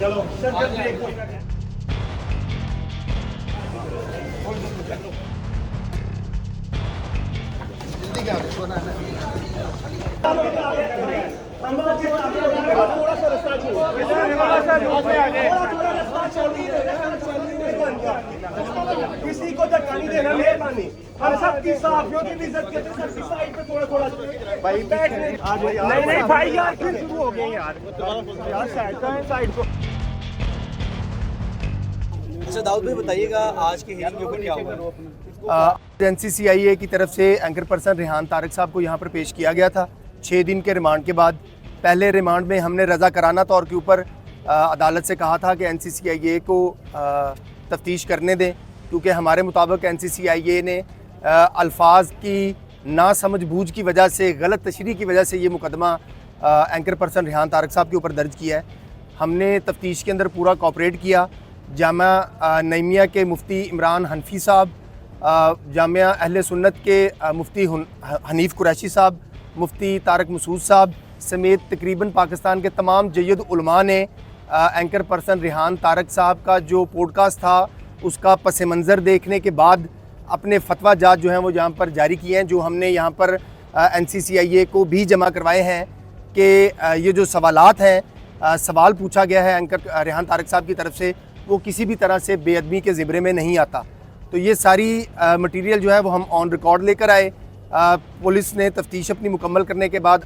चलो किसी को धक्का नहीं देना, मेहरबानी। हम सबकी साथियों की इज्जत करते हैं, सबकी साइड पे थोड़ा थोड़ा भाई बैठने। नहीं भाई यार फिर शुरू हो गए यार साइड को। अच्छा दाऊद भाई बताइएगा, आज के हियरिंग के ऊपर क्या हुआ? NCCIA की तरफ से एंकर पर्सन रेहान तारक साहब को यहाँ पर पेश किया गया था 6 दिन के रिमांड के बाद। पहले रिमांड में हमने रज़ा कराना तौर के ऊपर अदालत से कहा था कि NCCIA को तफ्तीश करने दें, क्योंकि हमारे मुताबिक NCCIA ने अल्फाज की ना समझ बूझ की वजह से, गलत तशरीह की वजह से ये मुकदमा एंकर पर्सन रेहान तारक साहब के ऊपर दर्ज किया है। हमने तफ्तीश के अंदर पूरा कोऑपरेट किया। जामिया नईमिया के मुफ्ती इमरान हनफी साहब, जामिया अहले सुन्नत के मुफ्ती हनीफ कुरैशी साहब, मुफ्ती तारक मसूद साहब समेत तकरीबन पाकिस्तान के तमाम जय्यद उलमा ने एंकर पर्सन रेहान तारक साहब का जो पॉडकास्ट था उसका पस मंज़र देखने के बाद अपने फतवा जात जो हैं वो यहाँ पर जारी किए हैं, जो हमने यहाँ पर NCCIA को भी जमा करवाए हैं कि ये जो सवालात हैं, सवाल पूछा गया है एंकर रेहान तारक साहब की तरफ से, वो किसी भी तरह से बेअदबी के ज़िम्मे में नहीं आता। तो ये सारी मटेरियल जो है वो हम ऑन रिकॉर्ड लेकर आए। पुलिस ने तफ्तीश अपनी मुकम्मल करने के बाद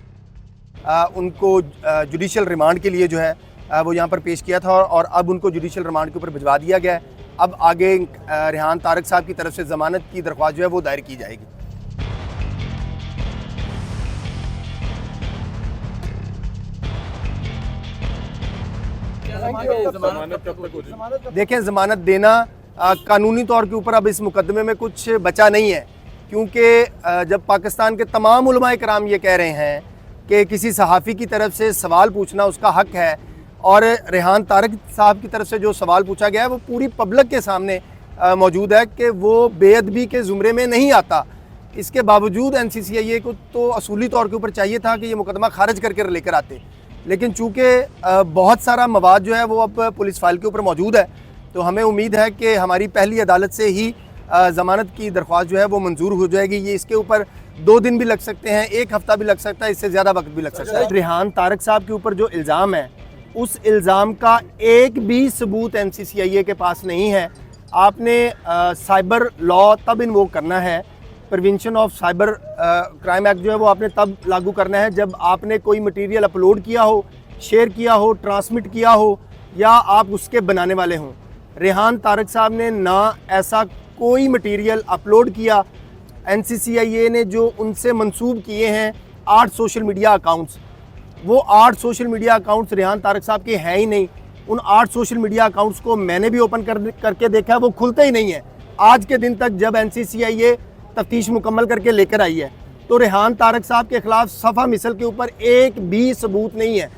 उनको जुडिशल रिमांड के लिए जो है वो यहाँ पर पेश किया था, और अब उनको जुडिशल रिमांड के ऊपर भिजवा दिया गया है। अब आगे रेहान तारक साहब की तरफ से ज़मानत की दरख्वास्त जो है वो दायर की जाएगी। देखें, ज़मानत देना कानूनी तौर के ऊपर अब इस मुकदमे में कुछ बचा नहीं है, क्योंकि जब पाकिस्तान के तमाम उलमाए कराम ये कह रहे हैं कि किसी सहाफ़ी की तरफ से सवाल पूछना उसका हक़ है, और रेहान तारक साहब की तरफ से जो सवाल पूछा गया है वो पूरी पब्लिक के सामने मौजूद है कि वो बेअदबी के ज़ुमरे में नहीं आता। इसके बावजूद NCCIA को तो असूली तौर के ऊपर चाहिए था कि ये मुकदमा खारिज करके लेकर आते, लेकिन चूँकि बहुत सारा मवाद जो है वो अब पुलिस फाइल के ऊपर मौजूद है, तो हमें उम्मीद है कि हमारी पहली अदालत से ही ज़मानत की दरख्वास्त जो है वो मंजूर हो जाएगी। ये इसके ऊपर 2 दिन भी लग सकते हैं, 1 हफ़्ता भी लग सकता है, इससे ज़्यादा वक्त भी लग सकता है। रेहान तारक साहब के ऊपर जो इल्ज़ाम है, उस इल्ज़ाम का एक भी सबूत NCCIA के पास नहीं है। आपने साइबर लॉ तब इन्वोक करना है, prevention of cyber crime act जो है वो आपने तब लागू करना है जब आपने कोई मटेरियल अपलोड किया हो, शेयर किया हो, ट्रांसमिट किया हो, या आप उसके बनाने वाले हों। रेहान तारक साहब ने ना ऐसा कोई मटेरियल अपलोड किया। NCCIA ने जो उनसे मंसूब किए हैं 8 सोशल मीडिया अकाउंट्स, वो 8 social media accounts Rehan Tarak साहब के हैं ही नहीं। उन 8 सोशल मीडिया अकाउंट्स को मैंने भी ओपन करके देखा है, वो खुलते ही नहीं है। आज के दिन तक जब NCCIA तफ्तीश मुकम्मल करके लेकर आई है, तो रेहान तारक साहब के ख़िलाफ़ सफ़ा मिसल के ऊपर एक भी सबूत नहीं है।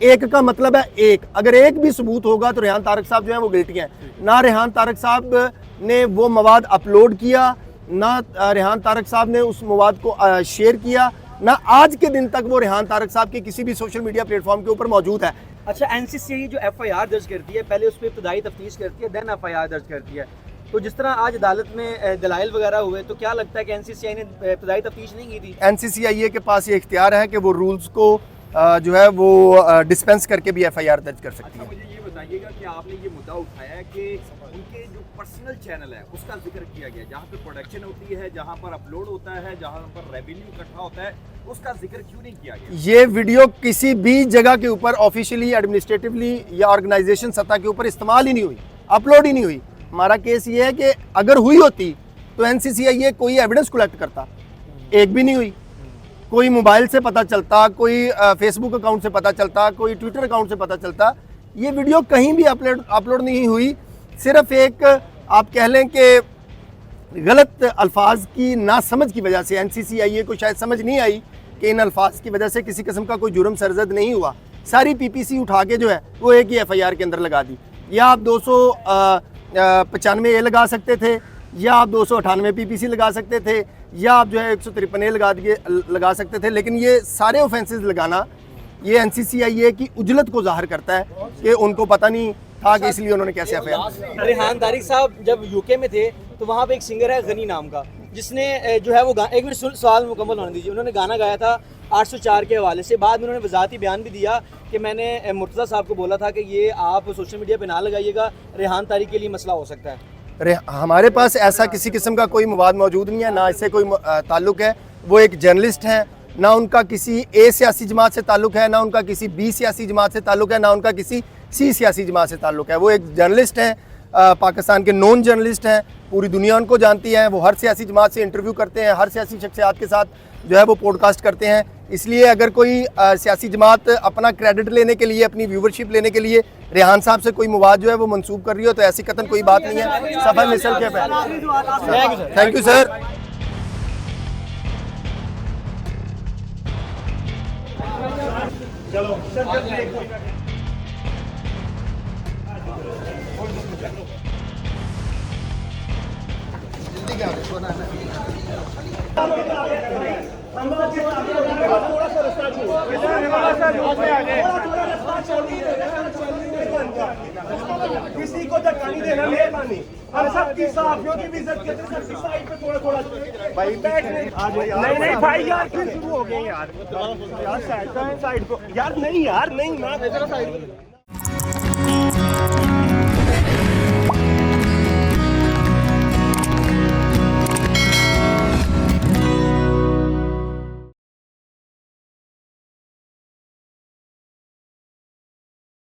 एक का मतलब है एक, अगर एक भी सबूत होगा तो रेहान तारक साहब जो है वो गिल्टी हैं। ना रेहान तारक साहब ने वो मवाद अपलोड किया, ना रेहान तारक साहब ने उस मवाद को शेयर किया, ना आज के दिन तक वो रेहान तारक साहब के किसी भी सोशल मीडिया प्लेटफॉर्म के ऊपर मौजूद है। अच्छा, NCCIA जो FIR दर्ज करती है, पहले उस पर इब्तदाई तफ्तीश करती है, देन FIR दर्ज करती है। तो जिस तरह आज अदालत में दलाइल वगैरह हुए, तो क्या लगता है कि NCCIA ने इब्तदाई तफ्तीश नहीं की थी? NCCIA के पास ये इख्तियार है कि वो रूल्स को जो है वो डिस्पेंस करके भी FIR दर्ज कर सकती है। मुझे ये बताइएगा कि आपने ये मुद्दा उठाया है कि उनके जो पर्सनल चैनल है उसका जिक्र किया गया, जहाँ पर प्रोडक्शन होती है, जहाँ पर अपलोड होता है, जहाँ पर रेवेन्यू इकट्ठा होता है, उसका जिक्र क्यों नहीं किया गया? ये वीडियो किसी भी जगह के ऊपर ऑफिशियली, एडमिनिस्ट्रेटिवली या ऑर्गेनाइजेशन सतह के ऊपर इस्तेमाल ही नहीं हुई, अपलोड ही नहीं हुई। हमारा केस ये है कि अगर हुई होती तो NCCIA कोई एविडेंस कलेक्ट करता, एक भी नहीं हुई। कोई मोबाइल से पता चलता, कोई फेसबुक अकाउंट से पता चलता, कोई ट्विटर अकाउंट से पता चलता। ये वीडियो कहीं भी अपलोड नहीं हुई। सिर्फ एक आप कह लें कि गलत अल्फाज की नासमझ की वजह से NCCIA को शायद समझ नहीं आई कि इन अल्फाज की वजह से किसी किस्म का कोई जुर्म सरजद नहीं हुआ। सारी PPC उठा के जो है वो एक ही FIR के अंदर लगा दी। या आप 295A लगा सकते थे, या आप 298 PPC लगा सकते थे, या आप जो है 153A लगा सकते थे, लेकिन ये सारे ऑफेंसेस लगाना ये एनसीसीआई की उजलत को जाहिर करता है कि उनको पता नहीं था कि इसलिए उन्होंने कैसे एफआईआर। रेहान तारिक साहब जब यूके में थे तो वहाँ पे एक सिंगर है गनी नाम का, जिसने जो है वो एक मिनट सवाल मुकम्मल होने दीजिए, उन्होंने गाना गाया था 804 के हवाले से। बाद में उन्होंने वजाहती बयान भी दिया कि मैंने मुर्तज़ा साहब को बोला था कि ये आप सोशल मीडिया पे ना लगाइएगा, रेहान तारिक के लिए मसला हो सकता है। हमारे पास ऐसा किसी किस्म का कोई मवाद मौजूद नहीं है, ना इससे कोई ताल्लुक है। वो एक जर्नलिस्ट हैं, ना उनका किसी ए सियासी जमात से ताल्लुक है, ना उनका किसी बी सियासी जमात से ताल्लुक है, ना उनका किसी सी सियासी जमात से ताल्लुक है। वो एक जर्नलिस्ट हैं, पाकिस्तान के नॉन जर्नलिस्ट हैं, पूरी दुनिया उनको जानती है। वो हर सियासी जमात से इंटरव्यू करते हैं, हर सियासी शख्सियात के साथ जो है वो पॉडकास्ट करते हैं। इसलिए अगर कोई सियासी जमात अपना क्रेडिट लेने के लिए, अपनी व्यूवरशिप लेने के लिए रेहान साहब से कोई मवाद जो है वो मंसूब कर रही हो, तो ऐसी कतन कोई बात नहीं है। सफर मिसल के पहले थैंक यू सर। चलो सर, किसी को धक्का नहीं देना, मेहरबानी। हम सबकी साफियों की भी इज्जत करते हैं, सबकी साइड पे थोड़ा थोड़ा भाई बैठने। नहीं भाई यार फिर शुरू हो गए यार साइड को यार, नहीं यार नहीं ना।